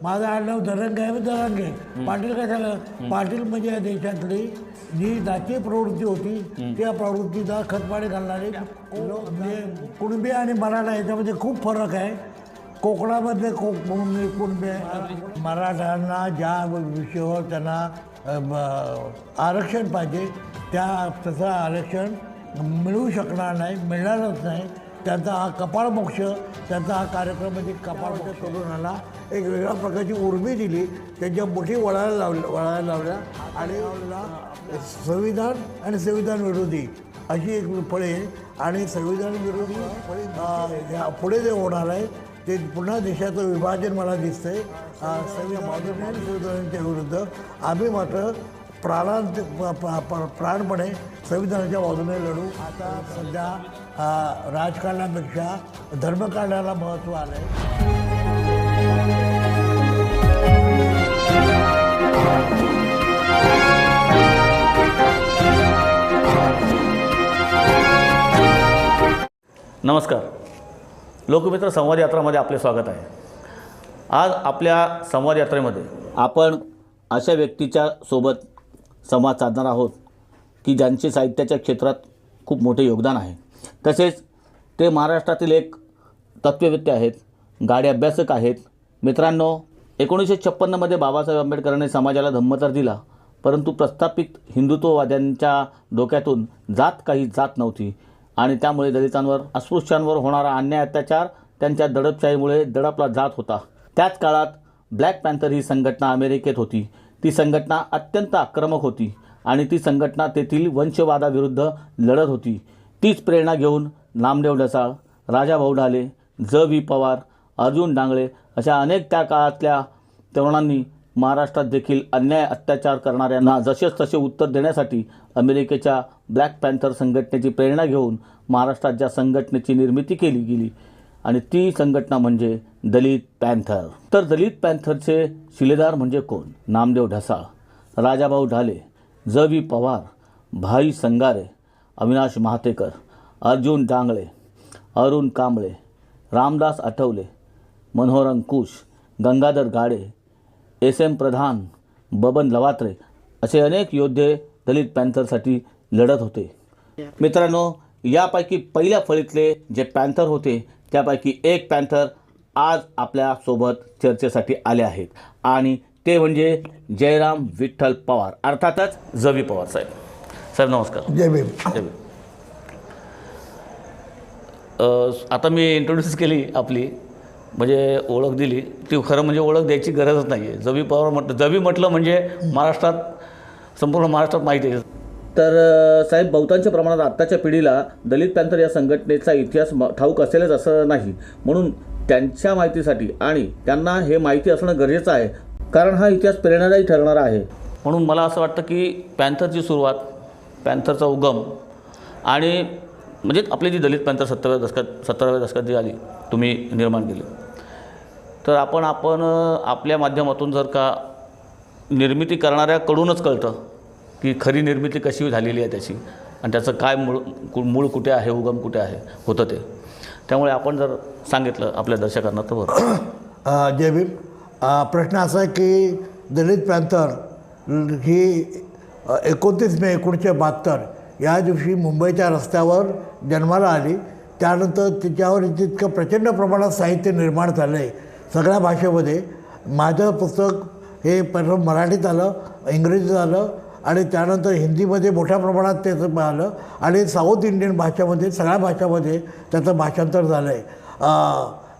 माझं आडनाव दरंग आहे, मी दरंग आहे. पाटील काय झालं, पाटील म्हणजे या देशातली जी जातीय प्रवृत्ती होती त्या प्रवृत्तीचा खतपाणी घालणारे म्हणजे कुणबी आणि मराठा याच्यामध्ये खूप फरक आहे. कोकणामधले कुणबी आहे, मराठ्यांना ज्या विषयावर त्यांना आरक्षण पाहिजे त्या तसं आरक्षण मिळू शकणार नाही, मिळणारच नाही. त्यांचा हा कपाळमोक्ष, त्यांचा हा कार्यक्रम म्हणजे कपाळमोक्ष तरुणाला एक वेगळ्या प्रकारची उर्मी दिली, त्यांच्या मुठी वळायला लावल्या आणि संविधान आणि संविधान विरोधी अशी एक फळे आणि संविधान विरोधी पुढे जे होणार आहे ते पुन्हा देशाचं विभाजन मला दिसतंय. संविधानाच्या विरुद्ध आम्ही मात्र प्राणपणे संविधानाच्या बाजूने लढू. आता सध्या राजकारणापेक्षा धर्मकारणाला महत्त्व आलं आहे. नमस्कार, लोकमित्र संवाद यात्रामध्ये आपले स्वागत आहे. आज आपल्या संवाद यात्रेमध्ये आपण अशा व्यक्तीच्या सोबत संवाद साधणार आहोत की ज्यांचे साहित्याच्या क्षेत्रात खूप मोठे योगदान आहे. तसेच ते महाराष्ट्रातील एक तत्ववेत्ते आहेत, गाढे अभ्यासक आहेत. मित्रांनो, 1956मध्ये बाबासाहेब आंबेडकरांनी समाजाला धम्म तर दिला, परंतु प्रस्थापित हिंदुत्ववाद्यांच्या डोक्यातून जात काही जात नव्हती आणि त्यामुळे दलितांवर, अस्पृश्यांवर होणारा अन्याय अत्याचार त्यांच्या दडपशाहीमुळे दडपला जात होता. त्याच काळात ब्लॅक पॅन्थर ही संघटना अमेरिकेत होती. ती संघटना अत्यंत आक्रमक होती आणि ती संघटना तेथील वंशवादाविरुद्ध लढत होती. तीच प्रेरणा घेऊन नामदेव ढसाळ, राजाभाऊ ढाले, ज.वी. पवार, अर्जुन डांगळे अशा अनेक त्या काळातल्या तरुणांनी महाराष्ट्रात देखील अन्याय अत्याचार करणाऱ्यांना जसेच तसे उत्तर देण्यासाठी अमेरिकेच्या ब्लॅक पॅन्थर संघटनेची प्रेरणा घेऊन महाराष्ट्रात ज्या संघटनेची निर्मिती केली गेली आणि ती संघटना म्हणजे दलित पॅन्थर. तर दलित पॅन्थरचे शिलेदार म्हणजे कोण? नामदेव ढसाळ, राजाभाऊ ढाले, ज.वी. पवार, भाई संगारे, अविनाश महातेकर, अर्जुन डांगळे, अरुण कांबळे, रामदास आठवले, मनोहर अंकुश, गंगाधर गाडे, एस.एम. प्रधान, बबन लवात्रे असे अनेक योद्धे दलित पॅन्थरसाठी लढत होते. मित्रांनो, यापैकी पहिल्या फळीतले जे पॅन्थर होते त्यापैकी एक पॅन्थर आज आपल्यासोबत चर्चेसाठी आले आहेत आणि ते म्हणजे जयराम विठ्ठल पवार, अर्थातच ज.वी. पवार साहेब. साहेब नमस्कार. जय भीम. जय भीम. आता मी इंट्रोड्यूस केली आपली, म्हणजे ओळख दिली, ती खरं म्हणजे ओळख द्यायची गरजच नाही आहे. ज.वी. पवार म्हटलं म्हणजे महाराष्ट्रात, संपूर्ण महाराष्ट्रात माहिती आहे. तर साहेब, बहुतांश प्रमाणात आत्ताच्या पिढीला दलित पॅन्थर या संघटनेचा इतिहास ठाऊक असेलच असं नाही, म्हणून त्यांच्या माहितीसाठी आणि त्यांना हे माहिती असणं गरजेचं आहे, कारण हा इतिहास प्रेरणादायी ठरणारा आहे. म्हणून मला असं वाटतं की पॅन्थरची सुरुवात, पॅन्थरचा उगम आणि म्हणजे आपली जी दलित पॅन्थर 17व्या दशकात जी आली, तुम्ही निर्माण केली, तर आपण आपल्या माध्यमातून जर का निर्मिती करणाऱ्याकडूनच कळतं की खरी निर्मिती कशी झालेली आहे त्याची आणि त्याचं काय मूळ कुठे आहे, उगम कुठे आहे होतं ते. त्यामुळे आपण जर सांगितलं आपल्या दर्शकांना तर बरं. जय भीम. प्रश्न असा आहे की दलित पॅन्थर ही 29 मे 1972 या दिवशी मुंबईच्या रस्त्यावर जन्माला आली. त्यानंतर तिच्यावर तितकं प्रचंड प्रमाणात साहित्य निर्माण झालं आहे सगळ्या भाषेमध्ये. माझं पुस्तक हे प्रथम मराठीत आलं, इंग्रजीत आलं आणि त्यानंतर हिंदीमध्ये मोठ्या प्रमाणात त्याचं आलं आणि साऊथ इंडियन भाषामध्ये सगळ्या भाषामध्ये त्याचं भाषांतर झालं आहे.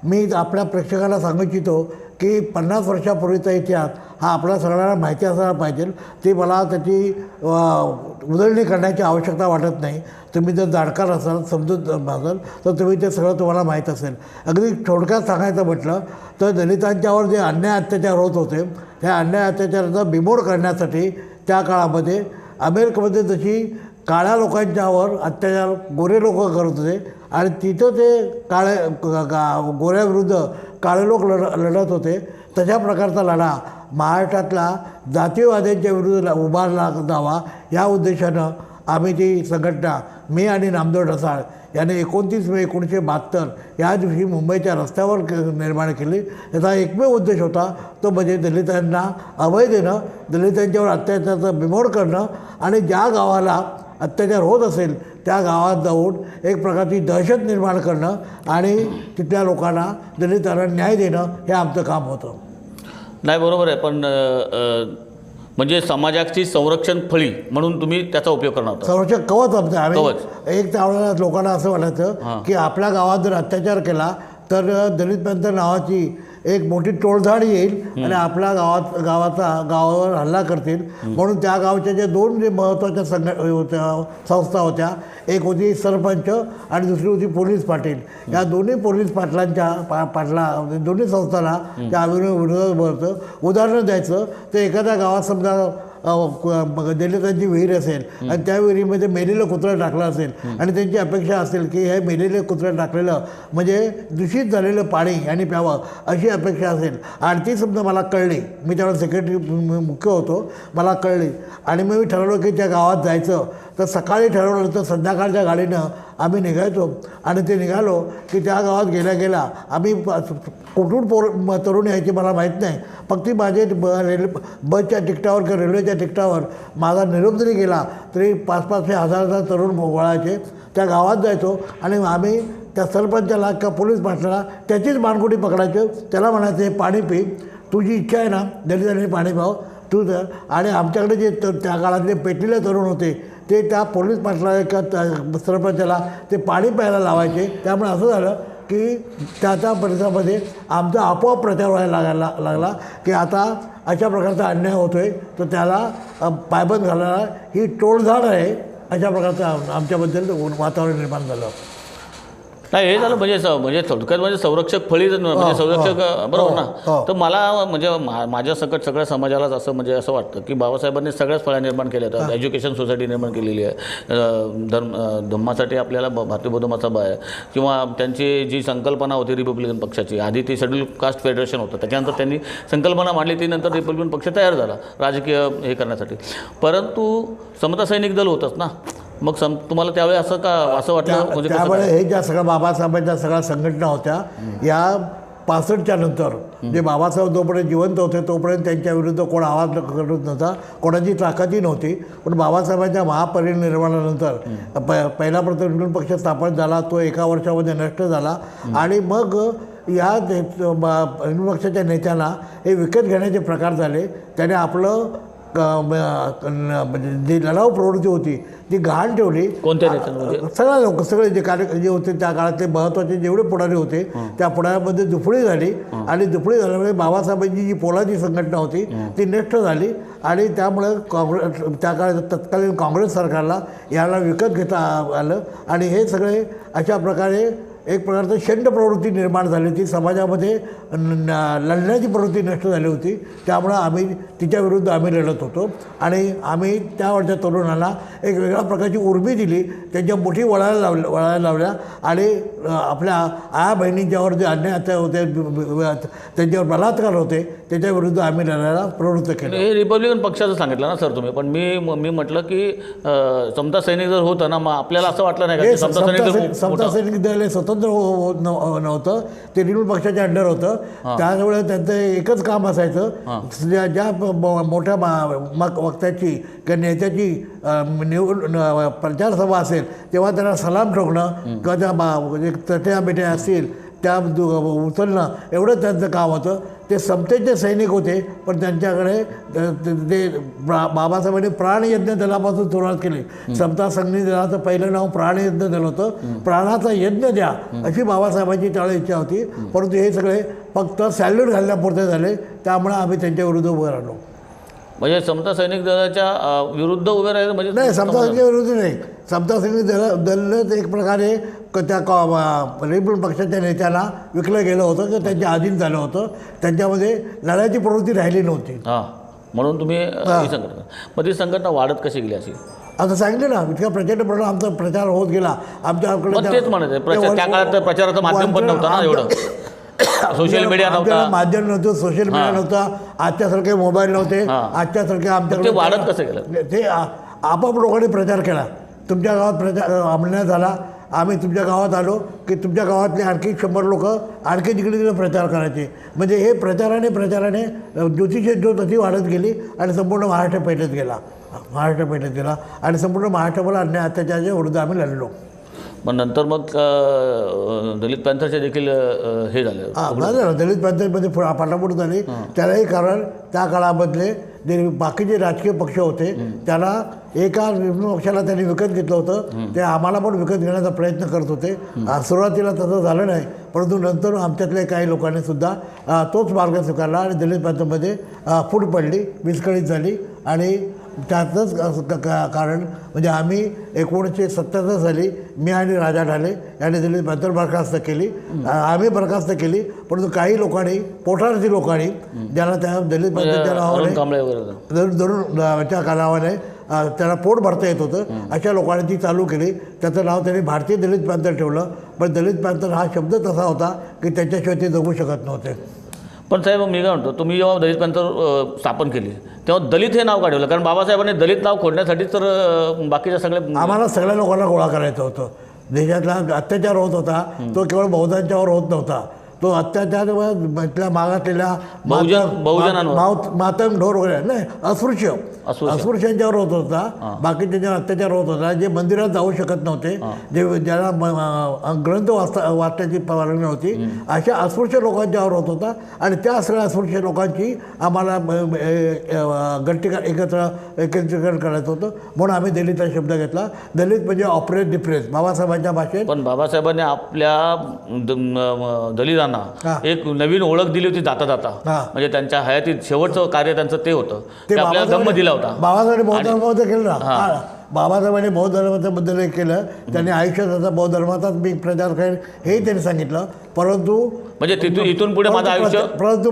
मी आपल्या प्रेक्षकांना सांगू इच्छितो की 50 वर्षापूर्वीचा इतिहास हा आपल्या सगळ्यांना माहिती असायला पाहिजे. ती मला त्याची उजळणी करण्याची आवश्यकता वाटत नाही. तुम्ही जर जाणकार असाल, समजूत असाल तर तुम्ही ते सगळं तुम्हाला माहीत असेल. अगदी थोडक्यात सांगायचं म्हटलं तर दलितांच्यावर जे अन्याय अत्याचार होत होते त्या अन्याय अत्याचाराचा बिमोड करण्यासाठी त्या काळामध्ये अमेरिकेमध्ये जशी काळ्या लोकांच्यावर अत्याचार गोरे लोक करत होते आणि तिथं ते गोऱ्याविरुद्ध काळे लोक लढत होते, तशा प्रकारचा लढा महाराष्ट्रातला जातीयवाद्यांच्या विरुद्ध उभारला जावा या उद्देशानं आम्ही ती संघटना, मी आणि नामदेव ढसाळ याने 29 मे 1972 या दिवशी मुंबईच्या रस्त्यावर निर्माण केली. याचा एकमेव उद्देश होता तो म्हणजे दलितांना अभय देणं, दलितांच्यावर अत्याचाराचा बिमोड करणं आणि ज्या गावाला अत्याचार होत असेल त्या गावात जाऊन एक प्रकारची दहशत निर्माण करणं आणि तिथल्या लोकांना दलितांना न्याय देणं हे आमचं काम होतं. नाही बरोबर आहे, पण म्हणजे समाजाची संरक्षण फळी म्हणून तुम्ही त्याचा उपयोग करणार होता. संरक्षक कवच आमचं. आम्ही एक त्यावेळेला लोकांना असं वाटायचं की आपल्या गावात जर अत्याचार केला तर दलित पॅंथर नावाची एक मोठी टोळधाड येईल आणि आपल्या गावावर हल्ला करतील. म्हणून त्या गावच्या ज्या दोन जे महत्त्वाच्या संस्था होत्या, एक होती सरपंच आणि दुसरी होती पोलीस पाटील. या दोन्ही पोलीस पाटला दोन्ही संस्थांना त्या विरोधात बोलतं. उदाहरण द्यायचं तर एखाद्या गावात समजा दलितांची विहीर असेल आणि त्या विहिरीमध्ये मेलेलं कुत्रं टाकलं असेल आणि त्यांची अपेक्षा असेल की हे मेलेलं कुत्रं टाकलेलं म्हणजे दूषित झालेलं पाणी यांनी प्यावं अशी अपेक्षा असेल. आणि ती समजा मला कळली, मी त्यावेळेला सेक्रेटरी मुख्य होतो, मला कळली आणि मग मी ठरवलं की त्या गावात जायचं. तर सकाळी ठरवलं तर संध्याकाळच्या गाडीनं आम्ही निघायचो आणि ते निघालो की त्या गावात गेल्या आम्ही कुठून तरुण यायची मला माहीत नाही, फक्त माझे बसच्या तिकटावर किंवा रेल्वेच्या तिकटावर माझा निरोप जरी गेला तरी 5,000 ते 1,000 तरुण वळायचे. त्या गावात जायचो आणि आम्ही त्या सरपंचाला किंवा पोलीस पाटलाला त्याचीच मानगुटी पकडायचं. त्याला म्हणायचं हे पाणी पी, तुझी इच्छा आहे ना दलितांनी पाणी प्यावं तू तर. आणि आमच्याकडे जे त्या काळातले पेटलेले तरुण होते ते त्या पोलीस पाटलाला किंवा सरपंचाला ते पाणी प्यायला लावायचे. त्यामुळे असं झालं की त्या परिसरामध्ये आमचा आपोआप प्रचार व्हायला लागला की आता अशा प्रकारचा अन्याय होतो आहे तर त्याला पायबंद घालायला ही टोळधाड आहे, अशा प्रकारचं आमच्याबद्दल वातावरण निर्माण झालं. नाही हे झालं म्हणजे थोडक्यात म्हणजे संरक्षक फळी म्हणजे संरक्षक बरोबर ना. तर मला म्हणजे माझ्या सकट सगळ्या समाजालाच असं म्हणजे असं वाटतं की बाबासाहेबांनी सगळ्याच फळ्या निर्माण केल्या आहेत. एज्युकेशन सोसायटी निर्माण केलेली आहे, धम्मासाठी आपल्याला भारतीय बौद्ध महासभा आहे, किंवा त्यांची जी संकल्पना होती रिपब्लिकन पक्षाची, आधी ती शेड्यूल कास्ट फेडरेशन होतं, त्याच्यानंतर त्यांनी संकल्पना मांडली, ती नंतर रिपब्लिकन पक्ष तयार झाला राजकीय हे करण्यासाठी. परंतु समता सैनिक दल होतंच ना, मग तुम्हाला त्यावेळी असं वाटलं म्हणजे त्यावेळेस हे ज्या सगळ्या बाबासाहेबांच्या सगळ्या संघटना होत्या या 65च्या नंतर जे बाबासाहेब जोपर्यंत जिवंत होते तोपर्यंत त्यांच्या विरुद्ध कोण आवाज करत नव्हता, कोणाची ताकदही नव्हती. पण बाबासाहेबांच्या महापरिनिर्वाणानंतर पहिला प्रतिनिधी पक्ष स्थापन झाला, तो एका वर्षामध्ये नष्ट झाला आणि मग या पक्षाच्या नेत्यांना हे विकत घेण्याचे प्रकार झाले. त्याने आपलं जी लढाऊ प्रवृत्ती होती ती गहाण ठेवली. कोणत्या सगळ्या लोक सगळे जे होते त्या काळातले महत्त्वाचे जेवढे पुढारी होते त्या पुढाऱ्यामध्ये दुफळी झाली आणि दुफळी झाल्यामुळे बाबासाहेबांची जी पोलाची संघटना होती ती नष्ट झाली आणि त्यामुळे त्या काळात तत्कालीन काँग्रेस सरकारला याला विकत घेता आलं आणि हे सगळे अशा प्रकारे एक प्रकारचं षंड प्रवृत्ती निर्माण झाली होती. समाजामध्ये लढण्याची प्रवृत्ती नष्ट झाली होती. त्यामुळं तिच्या विरुद्ध आम्ही लढत होतो आणि आम्ही त्यावेळच्या तरुणांना एक वेगळ्या प्रकारची उर्मी दिली, त्यांच्या मुठी वळायला लावल्या आणि आपल्या आया बहिणींच्यावर जे अन्याय होते, त्यांच्यावर बलात्कार होते, त्याच्याविरुद्ध आम्ही लढायला प्रवृत्त केलं. हे रिपब्लिकन पक्षाचं सांगितलं ना सर तुम्ही, पण मी म्हटलं की समता सैनिक जर होतं ना, मग आपल्याला असं वाटलं नाही का समता सैनिक दल हे स्वतंत्र नव्हतं, ते रिपब्लिकन पक्षाच्या अंडर होतं. त्यामुळे त्यांचं एकच काम असायचं, ज्या मोठ्या वक्त्याची किंवा नेत्याची प्रचारसभा असेल तेव्हा त्यांना सलाम ठोकणं किंवा त्या तट्या बेट्या असतील त्या उचलणं एवढं त्यांचं काम होतं. ते समतेचे सैनिक होते, पण त्यांच्याकडे ते बाबासाहेबांनी प्राणयज्ञ दलापासून सुरुवात केली. समता सैनिक दलाचं पहिलं नाव प्राणयज्ञ दल होतं. प्राणाचा यज्ञ द्या अशी बाबासाहेबांची त्यावेळी इच्छा होती, परंतु हे सगळे फक्त सॅल्यूट घालण्यापुरते झाले. त्यामुळे आम्ही त्यांच्या विरुद्ध उभं राहिलो. म्हणजे समता सैनिक दलाच्या विरुद्ध उभे राहायचं म्हणजे नाही, समता सैनिक विरुद्ध नाही. समता सैनिक दलच एक प्रकारे त्या रिपब्लिकन पक्षाच्या नेत्यांना विकलं गेलं होतं किंवा त्यांच्या अधीन झालं होतं. त्यांच्यामध्ये लढायची प्रवृत्ती राहिली नव्हती. म्हणून तुम्ही ही संघटना, मग ती संघटना वाढत कशी गेली अशी? आता सांगितलं ना, इतका प्रचंड प्रमाणात आमचा प्रचार होत गेला. आमच्याकडे तेच म्हणायचं, त्या काळात प्रचाराचं माध्यम पण नव्हतं ना एवढं, सोशल मीडिया नव्हता, माध्यम नव्हतं, सोशल मीडिया नव्हता, आजच्यासारखे मोबाईल नव्हते, आजच्यासारखे आमच्याकडे वाढत कसं गेलं ते आपाप लोकांनी प्रचार केला. तुमच्या गावात प्रचार अंमलण्यात झाला, आम्ही तुमच्या गावात आलो की तुमच्या गावातले आणखी 100 लोक आणखी तिकडे प्रचार करायचे. म्हणजे हे प्रचाराने ज्योतिषी ज्योत अशी वाढत गेली आणि संपूर्ण महाराष्ट्र पेटत गेला आणि संपूर्ण महाराष्ट्रावर अन्याय अत्याचाराच्या विरुद्ध आम्ही लढलो. पण नंतर मग दलित पॅन्थरचे देखील हे झालं. झालं दलित पॅन्थरमध्ये पाठापोट झाली. त्यालाही कारण त्या काळामधले जे बाकीचे राजकीय पक्ष होते त्याला एका पक्षाला त्यांनी विकत घेतलं होतं. ते आम्हाला पण विकत घेण्याचा प्रयत्न करत होते. सुरुवातीला तसं झालं नाही, परंतु नंतर आमच्यातल्या काही लोकांनी सुद्धा तोच मार्ग स्वीकारला आणि दलित पॅन्थरमध्ये फूट पडली, विस्कळीत झाली. आणि त्यातच कारण म्हणजे आम्ही 1977 साली मी आणि राजा ढाले यांनी दलित पॅन्थर बरखास्त केली. आम्ही बरखास्त केली, परंतु काही लोकांनी पोटारची लोकांनी ज्याला त्या दलित पॅन्थरच्या नावाने त्या नावाने त्याला पोट भरता येत होतं अशा लोकांनी ती चालू केली. त्याचं नाव त्यांनी भारतीय दलित पॅन्थर ठेवलं. पण दलित पॅन्थर हा शब्द तसा होता की त्याच्याशिवाय ते जगू शकत नव्हते. पण साहेब मी काय म्हणतो, तुम्ही जेव्हा दलित पॅन्थर स्थापन केली तेव्हा दलित हे नाव काढवलं, कारण बाबासाहेबांनी दलित नाव खोडण्यासाठी तर बाकीच्या सगळ्या आम्हाला सगळ्या लोकांना गोळा करायचं होतं. देशातला अत्याचार होत होता तो केवळ बौद्धांच्यावर होत नव्हता, तो अत्याचार इथल्या मागासलेल्या मातंग ढोर वगैरे नाही अस्पृश्यांच्यावर होत होता. बाकीच्या अत्याचार होत होता. जे मंदिरात जाऊ शकत नव्हते, जे ज्याला ग्रंथ वाचण्याची परवानगी नव्हती, अशा अस्पृश्य लोकांच्यावर होत होता. आणि त्या सगळ्या अस्पृश्य लोकांची आम्हाला एकत्रीकरण करायचं होतं. म्हणून आम्ही दलित हा शब्द घेतला. दलित म्हणजे ऑपरेट डिप्रेस बाबासाहेबांच्या भाषेत. पण बाबासाहेबांनी आपल्या दलितांना एक नवीन ओळख दिली होती जाता जाता. म्हणजे त्यांच्या हयातीत शेवटचं कार्य त्यांचं ते होतं, ते आपल्याला धम्म दिला होता. बाबासाहेबांनी बौद्ध धर्माबद्दल केलं ना. बाबासाहेबांनी बौद्ध धर्माबद्दल हे केलं. त्यांनी आयुष्यात बौद्ध धर्माचाच मी प्रचार करेन हेही त्यांनी सांगितलं. परंतु म्हणजे इथून पुढे माझं आयुष्य. परंतु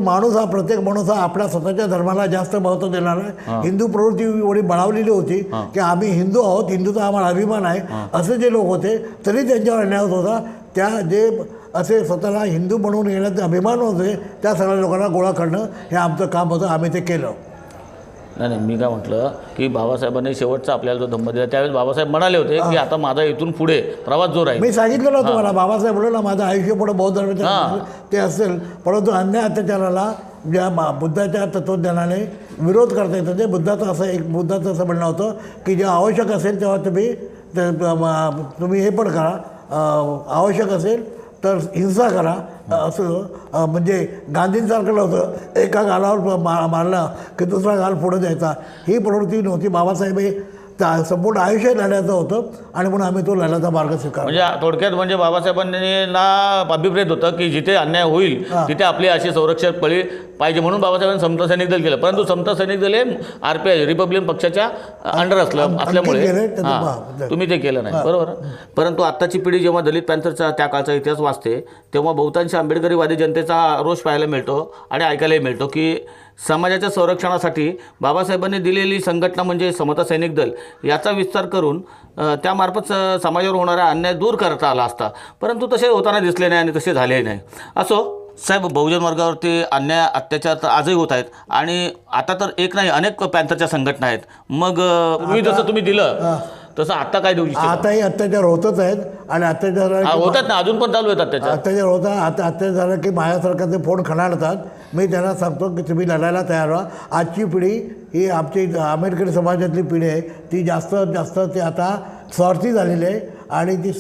प्रत्येक माणूस हा आपल्या स्वतःच्या धर्माला जास्त महत्त्व देणार आहे. हिंदू प्रवृत्ती एवढी बळावलेली होती की आम्ही हिंदू आहोत, हिंदूचा आम्हाला अभिमान आहे असे जे लोक होते तरी त्यांच्यावर अन्याय होत होता. त्या जे असे स्वतःला हिंदू म्हणून येण्याचे अभिमान होते त्या सगळ्या लोकांना गोळा करणं हे आमचं काम होतं. आम्ही ते केलं. नाही मी काय म्हटलं की बाबासाहेबांनी शेवटचा आपल्याला जो धम्म दिला त्यावेळेस बाबासाहेब म्हणाले होते की आता माझा इथून पुढे प्रवास जो राहील. मी सांगितलं ना तुम्हाला, बाबासाहेब म्हणलं ना माझं आयुष्य पुढे बौद्ध धर्माचं ते असेल. परंतु अन्याय अत्याचाराला ज्या बुद्धाच्या तत्त्वज्ञानाने विरोध करता येतं ते बुद्धाचं असं म्हणणं होतं की जे आवश्यक असेल तेव्हा तुम्ही हे पण करा, आवश्यक असेल तर हिंसा करा असं. म्हणजे गांधींसारखं नव्हतं एका गालावर मारला की दुसरा गाल पुढे द्यायचा, ही प्रवृत्ती नव्हती. बाबासाहेब हे संपूर्ण आयुष्य लढ्याचं होतं आणि म्हणून आम्ही तो लढ्याचा मार्ग स्वीकारला. म्हणजे थोडक्यात म्हणजे बाबासाहेबांना अभिप्रेत होतं की जिथे अन्याय होईल तिथे आपली अशी संरक्षक पळी पाहिजे, म्हणून बाबासाहेबांनी समता सैनिक दल केलं. परंतु समता सैनिक दल हे RPI रिपब्लिकन पक्षाच्या अंडर असल्यामुळे तुम्ही ते केलं नाही, बरोबर. परंतु आत्ताची पिढी जेव्हा दलित पॅन्थरचा त्या काळचा इतिहास वाचते तेव्हा बहुतांश आंबेडकरीवादी जनतेचा रोष पाहायला मिळतो आणि ऐकायलाही मिळतो की समाजाच्या संरक्षणासाठी बाबासाहेबांनी दिलेली संघटना म्हणजे समता सैनिक दल याचा विस्तार करून त्यामार्फत समाजावर होणारा अन्याय दूर करता आला असता, परंतु तसे होताना दिसले नाही आणि तसे झालेही नाही. असो साहेब, बहुजन वर्गावरती अन्याय अत्याचार तर आजही होत आहेत आणि आता तर एक नाही अनेक पॅन्थरच्या संघटना आहेत. मग जसं तुम्ही दिलं तसं आता काय देऊ शकतो? आताही अत्याचार होतच आहेत आणि अत्याचार होतात ना, अजून पण चालू आहेत अत्याचार होतात. आता अत्याचार झालं की माझ्यासारखं ते फोन खणाळतात. मी त्यांना सांगतो की तुम्ही लढायला तयार व्हा. आजची पिढी ही आमची आंबेडकरी समाजातली पिढी आहे, ती जास्त ते आता स्वार्थी झालेली आहे आणि ती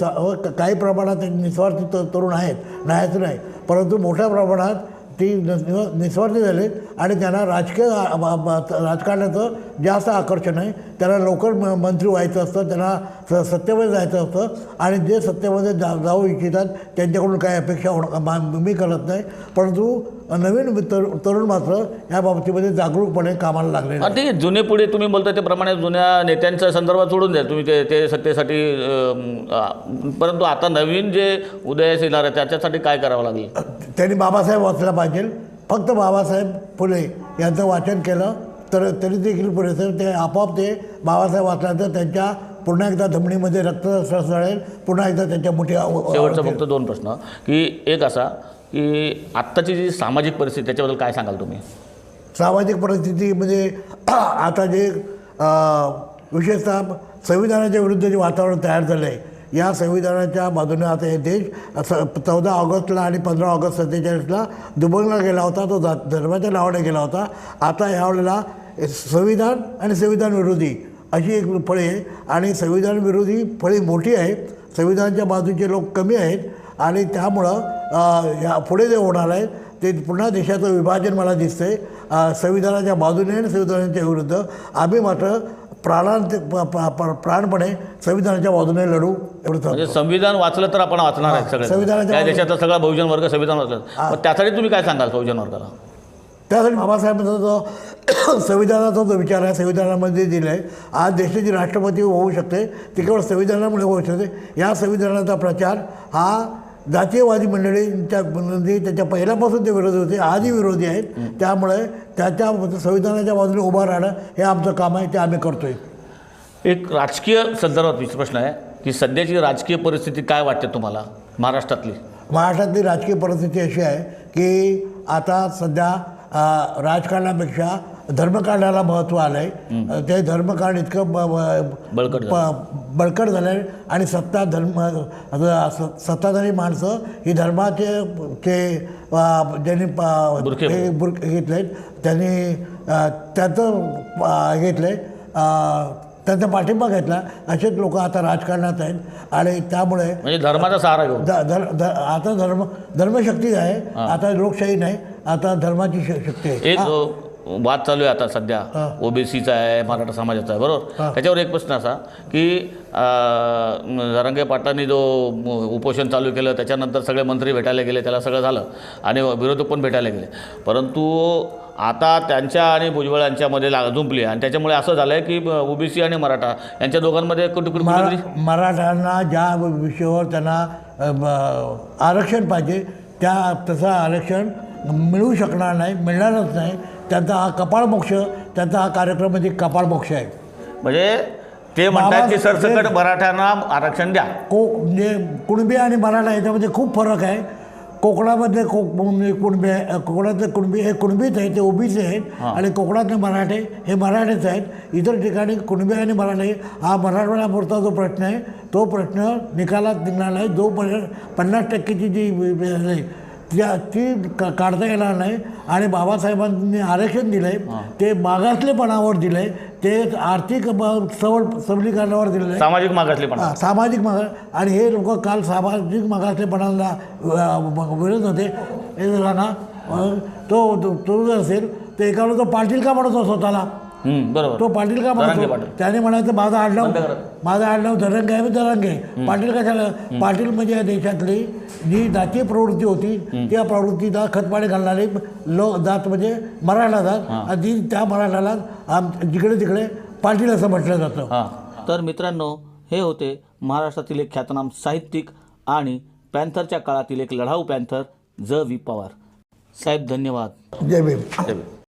काही प्रमाणात निस्वार्थी तरुण आहेत, नाहीच नाही, परंतु मोठ्या प्रमाणात ती निस्वार्थी झाले आणि त्यांना राजकारणाचं जास्त आकर्षण आहे. त्यांना लवकर मंत्री व्हायचं असतं, त्यांना सत्तेमध्ये जायचं असतं आणि जे सत्तेमध्ये जाऊ इच्छितात त्यांच्याकडून काही अपेक्षा मी करत नाही. परंतु नवीन तरुण मात्र या बाबतीमध्ये जागरूकपणे कामाला लागले. ठीक आहे, जुने पुढे तुम्ही बोलता त्याप्रमाणे जुन्या नेत्यांच्या संदर्भात सोडून द्या तुम्ही ते सत्तेसाठी, परंतु आता नवीन जे उदयास येणार आहे त्याच्यासाठी काय करावं लागेल? त्यांनी बाबासाहेब वाचला पाहिजे. फक्त बाबासाहेब फुले यांचं वाचन केलं तर तरी देखील पुरेसं. ते आपोआप ते बाबासाहेब वाचल्यानंतर त्यांच्या पुन्हा एकदा धमनीमध्ये रक्त सळसळेल, पुन्हा एकदा त्यांच्या मोठ्या. शेवटचा फक्त 2 प्रश्न की एक असा की आत्ताची जी सामाजिक परिस्थिती त्याच्याबद्दल काय सांगाल तुम्ही? सामाजिक परिस्थिती म्हणजे आता जे विशेषतः संविधानाच्या विरुद्ध जे वातावरण तयार झालं आहे या संविधानाच्या बाजूने आता हे देश 14 ऑगस्टला आणि 15 ऑगस्ट 47ला दुबंगला गेला होता, तो धर्माच्या नावाने गेला होता. आता यावेळेला संविधान आणि संविधान विरोधी अशी एक फळी आहे आणि संविधान विरोधी फळी मोठी आहे. संविधानाच्या बाजूचे लोक कमी आहेत आणि त्यामुळं या पुढे जे होणार आहे ते पुन्हा देशाचं विभाजन मला दिसतंय. संविधानाच्या बाजूने आणि संविधानाच्या विरुद्ध आम्ही मात्र प्राणपणे संविधानाच्या बाजूने लढू एवढं. म्हणजे संविधान वाचलं तर आपण वाचणार आहे सगळे. संविधानाच्या या देशातला सगळा बहुजन वर्ग संविधान वाचलं. पण त्यासाठी तुम्ही काय सांगाल बहुजन वर्गाला? त्यासाठी बाबासाहेबांचा जो संविधानाचा जो विचार आहे संविधानामध्ये दिला आहे. आज देशाची राष्ट्रपती होऊ शकते ते केवळ संविधानामुळे होऊ शकते. या संविधानाचा प्रचार हा जातीयवादी मंडळींच्या त्याच्या पहिल्यापासून ते विरोधी होते, आजही विरोधी आहेत. त्यामुळे त्याच्या संविधानाच्या बाजूने उभं राहणं हे आमचं काम आहे, ते आम्ही करतो आहे. एक राजकीय संदर्भात प्रश्न आहे की सध्याची राजकीय परिस्थिती काय वाटते तुम्हाला महाराष्ट्रातली? महाराष्ट्रातली राजकीय परिस्थिती अशी आहे की आता सध्या राजकारणापेक्षा धर्मकारणाला महत्त्व आलं आहे. ते धर्मकारण इतकं बळकट झालं आहे आणि सत्ताधारी माणसं ही धर्माचे ज्यांनी घेतले आहेत त्यांनी त्याचं घेतलं आहे, त्यांचा पाठिंबा घेतला, असेच लोक आता राजकारणात आहेत आणि त्यामुळे म्हणजे धर्माचा सहारा घेऊन आता धर्मशक्ती आहे. आता लोकशाही नाही, आता धर्माची शक्ती आहे. एक वाद चालू आहे आता सध्या ओबीसीचा आहे, मराठा समाजाचा आहे, बरोबर. त्याच्यावर एक प्रश्न असा की जरांगे पाटलांनी जो उपोषण चालू केलं त्याच्यानंतर सगळे मंत्री भेटायला गेले, त्याला सगळं झालं आणि विरोधक पण भेटायला गेले. परंतु आता त्यांच्या आणि भुजबळ यांच्यामध्ये जुंपली आणि त्याच्यामुळे असं झालं आहे की ओबीसी आणि मराठा यांच्या दोघांमध्ये मराठ्यांना ज्या विषयावर त्यांना आरक्षण पाहिजे तसं आरक्षण मिळू शकणार नाही, मिळणारच नाही. त्यांचा हा कपाळमोक्ष, त्यांचा हा कार्यक्रम म्हणजे कपाळमोक्ष आहे. म्हणजे ते म्हणतात की सरसकट मराठ्यांना आरक्षण द्या. म्हणजे कुणबी आणि मराठा याच्यामध्ये खूप फरक आहे. कोकणामधले कुणबी आहे, कोकणातले कुणबी हे कुणबीच आहेत, ते ओबीसी आहेत आणि कोकणातले मराठे हे मराठेच आहेत. इतर ठिकाणी कुणबी आणि मराठे हा मराठवाड्यापुरता जो प्रश्न आहे तो प्रश्न निकालात निघणार नाही. जो 50%ची जी ती काढता येणार नाही. आणि बाबासाहेबांनी आरक्षण दिलं आहे ते मागासलेपणावर दिलं आहे, ते आर्थिक सबलीकरणावर दिलेलं आहे, सामाजिक मागासलेपणा, सामाजिक मागास. आणि हे लोक काल सामाजिक मागासलेपणाला विरोध होते. हे ना तो जर असेल तर एका वेळेला तो पाटील का म्हणतो स्वतःला, बरोबर, तो पाटील का म्हणतो? त्याने म्हणायचं माझं आडनाव धरंगे आहे, मी धरंगे. पाटील कशाला? पाटील म्हणजे या देशातली जी जातीय प्रवृत्ती होती त्या प्रवृत्तीला खतपाणी घालणारे जात म्हणजे मराठा जात, आणि त्या मराठाला जिकडे तिकडे पाटील असं म्हटलं जातं. तर मित्रांनो, हे होते महाराष्ट्रातील एक ख्यातनाम साहित्यिक आणि पॅन्थरच्या काळातील एक लढाऊ पॅन्थर ज.वी. पवार साहेब. धन्यवाद. जय भीम.